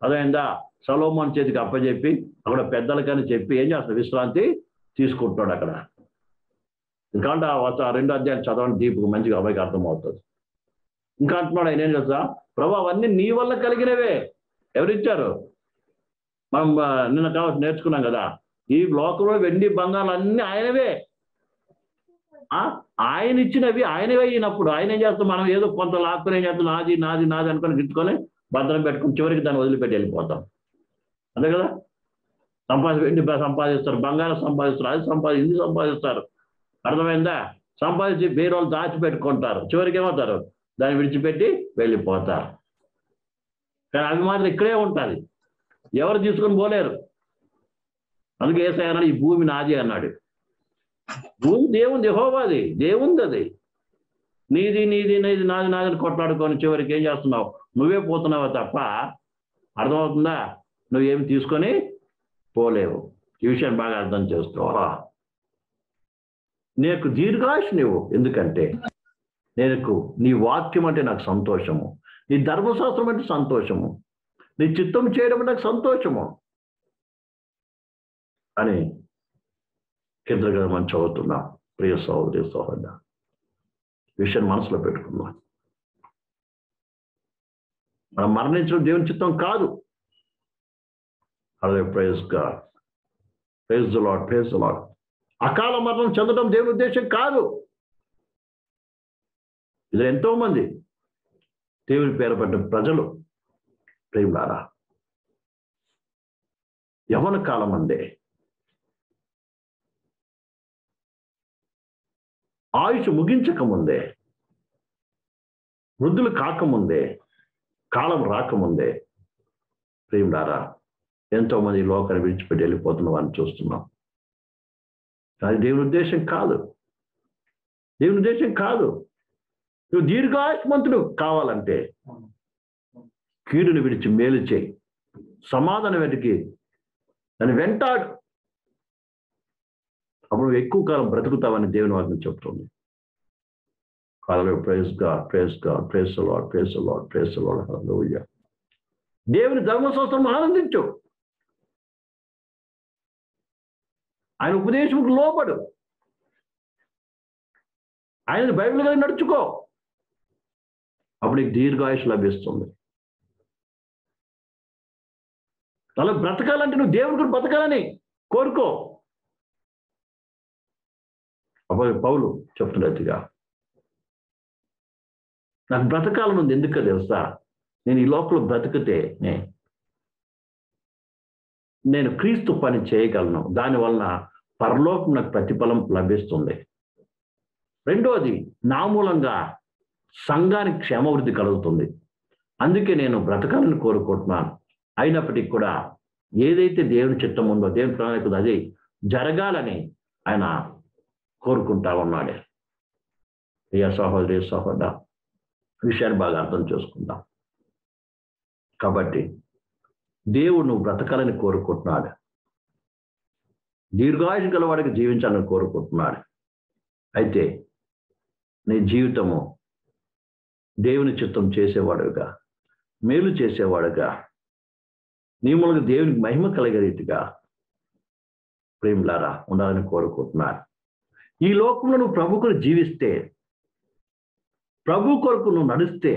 అదైందా సొలొమోను చేతికి అప్పచెప్పి అక్కడ పెద్దలకని చెప్పి ఏం చేస్తాడు? విశ్రాంతి తీసుకుంటున్నాడు అక్కడ. ఎందుకంటే ఆ 2 అధ్యాయాలు చదవండి, దీపుకు మంచిగా అబ్బాయికి అర్థమవుతుంది. ఇంకా అంటున్నాడు ఆయన ఏం చేస్తా? ప్రభు అవన్నీ నీ వల్ల కలిగినవే. ఎవరిచ్చారు? మనం నిన్న కావచ్చు నేర్చుకున్నాం కదా, ఈ లోకంలో వెండి బంగారాలు అన్ని ఆయనవే. ఆయన ఇచ్చినవి ఆయనవే అయినప్పుడు ఆయన ఏం చేస్తాం? మనం ఏదో కొంత లాక్కుని ఏం చేస్తాం? నాది నాది నాది అనుకొని గిట్టుకొని భద్రం పెట్టుకుని చివరికి దాన్ని వదిలిపెట్టి వెళ్ళిపోతాం. అంతే కదా? వెండి సంపాదిస్తారు, బంగారం సంపాదిస్తారు, అది ఇది సంపాదిస్తారు. అర్థమైందా? సంపాదించి వేరే వాళ్ళు దాచిపెట్టుకుంటారు, చివరికి ఏమవుతారు? దాన్ని విడిచిపెట్టి వెళ్ళిపోతారు. కానీ అవి మాత్రం ఇక్కడే ఉంటుంది, ఎవరు తీసుకొని పోలేరు. అందుకే యేసయ్య అన్నాడు, ఈ భూమి నాది అన్నాడు. భూమి దేవుంది, యెహోవాది, దేవుంది. అది నీది నీది నీది నాది నాదని కొట్లాడుకొని చివరికి ఏం చేస్తున్నావు? నువ్వే పోతున్నావు తప్ప, అర్థమవుతుందా? నువ్వేమి తీసుకొని పోలేవు. ఈ విషయాన్ని బాగా అర్థం చేసుకోవా. నీకు దీర్ఘాయుష్ నువ్వు, ఎందుకంటే నీ వాక్యం అంటే నాకు సంతోషము, నీ ధర్మశాస్త్రం అంటే సంతోషము, నీ చిత్తం చేయడం అంటే నాకు సంతోషము అని కీర్తన మనం చదువుతున్నాం. ప్రియ సహోదరి సహోదర, విషయాన్ని మనసులో పెట్టుకున్నాం. మనం మరణించడం దేవుని చిత్తం కాదు. అదే praise God, praise the Lord, praise the Lord. అకాల మరణం చెందడం దేవుని ఉద్దేశం కాదు. ఇది ఎంతో మంది దేవుని పేరు పడ్డ ప్రజలు ప్రేమలారా యవ్వన కాలం అందే, ఆయుష్ ముగించకముందే, వృద్ధులు కాకముందే, కాలం రాకముందే ప్రేమలారా ఎంతో మంది లోకాన్ని విడిచిపెట్టి వెళ్ళిపోతున్న వారిని చూస్తున్నాం. అది దేవుని ఉద్దేశం కాదు, దేవుని ఉద్దేశం కాదు. నువ్వు దీర్ఘాయుష్మంతుడు కావాలంటే కీడుని విడిచి మేలు చేయి, సమాధానం వెతికి దాన్ని వెంటాడు, అప్పుడు ఎక్కువ కాలం బ్రతుకుతావని దేవుని వాక్యం చెప్తుంది. Praise God, praise God, praise the Lord, praise the Lord, praise the Lord. Hallelujah. దేవుని ధర్మశాస్త్రం ఆనందించు, ఆయన ఉపదేశముకు లోబడు, ఆయన బైబిల్ గారి నడుచుకో, అప్పుడు నీకు దీర్ఘాయుష్ లభిస్తుంది. అలా బ్రతకాలంటే నువ్వు దేవుని కూడా బ్రతకాలని కోరుకో. అప్పుడు పౌలు చెప్తున్నట్టుగా నాకు బ్రతకాలని ఉంది, ఎందుకు తెలుసా? నేను ఈ లోపల బ్రతికితే నేను క్రీస్తు పని చేయగలను, దానివలన పరలోకం నాకు ప్రతిఫలం లభిస్తుంది. రెండోది, నా మూలంగా సంఘానికి క్షేమవృద్ధి కలుగుతుంది. అందుకే నేను బ్రతకాలని కోరుకుంటున్నాను. అయినప్పటికీ కూడా ఏదైతే దేవుని చిత్తం ఉందో, దేవుని ప్రణాళిక అది జరగాలని ఆయన కోరుకుంటా ఉన్నాడు. ఇక సహోదరి సహోదర, విషయాన్ని బాగా అర్థం చేసుకుందాం. కాబట్టి దేవుడు నువ్వు బ్రతకాలని కోరుకుంటున్నాడు, దీర్ఘాయుషు గల వాడికి జీవించాలని కోరుకుంటున్నాడు. అయితే నీ జీవితము దేవుని చిత్తం చేసేవాడుగా, మేలు చేసేవాడుగా, నీ మూలంగా దేవునికి మహిమ కలిగే రీతిగా ప్రేమలారా ఉండాలని కోరుకుంటున్నాడు. ఈ లోకంలో నువ్వు ప్రభు కొరకు జీవిస్తే, ప్రభు కొరకు నువ్వు నడిస్తే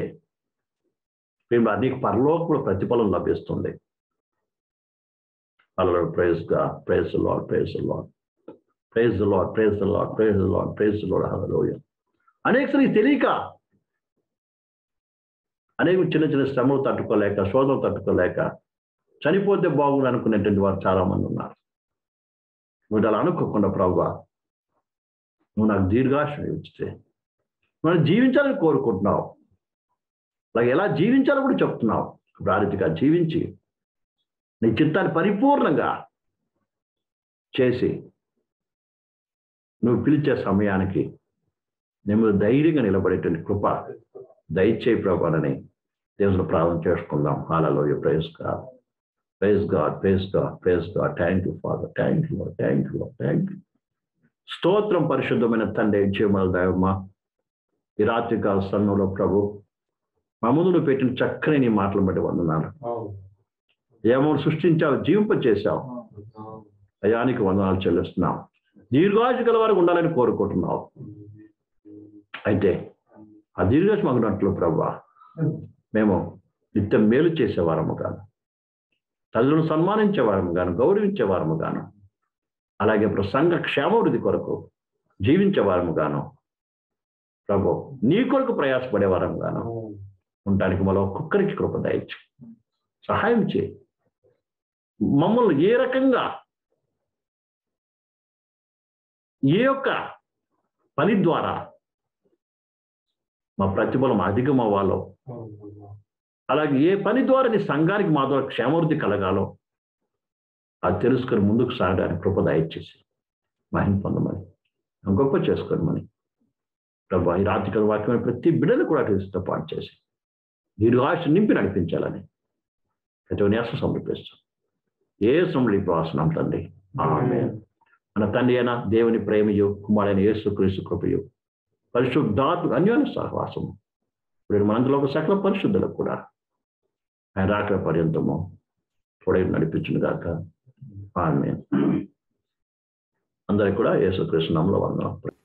ప్రేమలారా నీకు పరలోకంలో ప్రతిఫలం లభిస్తుంది. Hallelujah, praise God, praise the Lord, praise the Lord, praise the Lord, praise the Lord, praise the Lord, praise the Lord, hallelujah. అనేక తెలియక అనేక చిన్న చిన్న శ్రమలు తట్టుకోలేక, శోధనలు తట్టుకోలేక చనిపోతే బాగుండు అనుకునేటువంటి వారు చాలా మంది ఉన్నారు. నువ్వు అలా అనుకోకుండా ప్రభువా నువ్వు నాకు దీర్ఘాయుష్ను ఇచ్చితే, నువ్వు జీవించాలని కోరుకుంటున్నావు, అలాగే ఎలా జీవించాలో కూడా చెప్తున్నావు. ఆ రీతిగా జీవించి నీ చిత్తాన్ని పరిపూర్ణంగా చేసి నువ్వు పిలిచే సమయానికి నేను ధైర్యంగా నిలబడేటువంటి కృప దయచేయి ప్రభువని దేవుని ప్రార్థన చేసుకుందాం. Hallelujah. Praise God, praise God, praise God, praise God. Thank you father, thank you, thank you, thank you. స్తోత్రం పరిశుద్ధమైన తండ్రి, జీవముల దైవమా, ఈ రాత్రికాల సమయంలో ప్రభు మా ముందు పెట్టిన చక్కని నీ మాటలు బట్టి వందనాలు. ఏమో సృష్టించావు, జీవింప చేశావు, అయానికి వందనాలు చెల్లిస్తున్నావు. దీర్ఘాయుషు గల వారికి ఉండాలని కోరుకుంటున్నావు. అయితే ఆ దీర్ఘాయుషు మగినట్లు ప్రభు మేము నిత్యం మేలు చేసేవారము గాను, తల్లులను సన్మానించేవారము గాను, గౌరవించేవారము గాను, అలాగే ఇప్పుడు సంఘ క్షేమాభివృద్ధి కొరకు జీవించేవారము గాను ప్రభు నీ కొరకు ప్రయాసపడేవారము గాను ఉండడానికి మళ్ళీ ఒక్కొక్కరికి కృప దయచు, సహాయం చేయి. మమ్మల్ని ఏ రకంగా ఏ యొక్క పని ద్వారా మా ప్రతిఫలం అధికం అవ్వాలో, అలాగే ఏ పని ద్వారా నీ సంఘానికి మా ద్వారా క్షేమాభివృద్ధి కలగాలో అది తెలుసుకొని ముందుకు సాగడానికి కృప దయచేసి మహిమ పొందమని, గొప్ప చేసుకోమని ప్రభు ఈ రాత్రికాల వాక్యమైన ప్రతి బిడ్డను కూడా సిద్ధపాటు చేసి దీర్ఘాయుష నింపి నడిపించాలని ప్రతి న్యాసం సమర్పిస్తాం. ఏ సమృద్ధి ప్రవాసనం తండ్రి. ఆమేన్. మన తండ్రి అయిన దేవుని ప్రేమయు, కుమారుడైన యేసుక్రీస్తు కృపయు, పరిశుద్ధాత్మ అన్యోన్య సహవాసము ఇప్పుడు మనందులో ఒక సకల పరిశుద్ధులకు కూడా ఆయన రాకడ పర్యంతము తోడై నడిపించును గాక. ఆమేన్. అందరికి కూడా యేసుక్రీస్తు నామములో వందనాలు.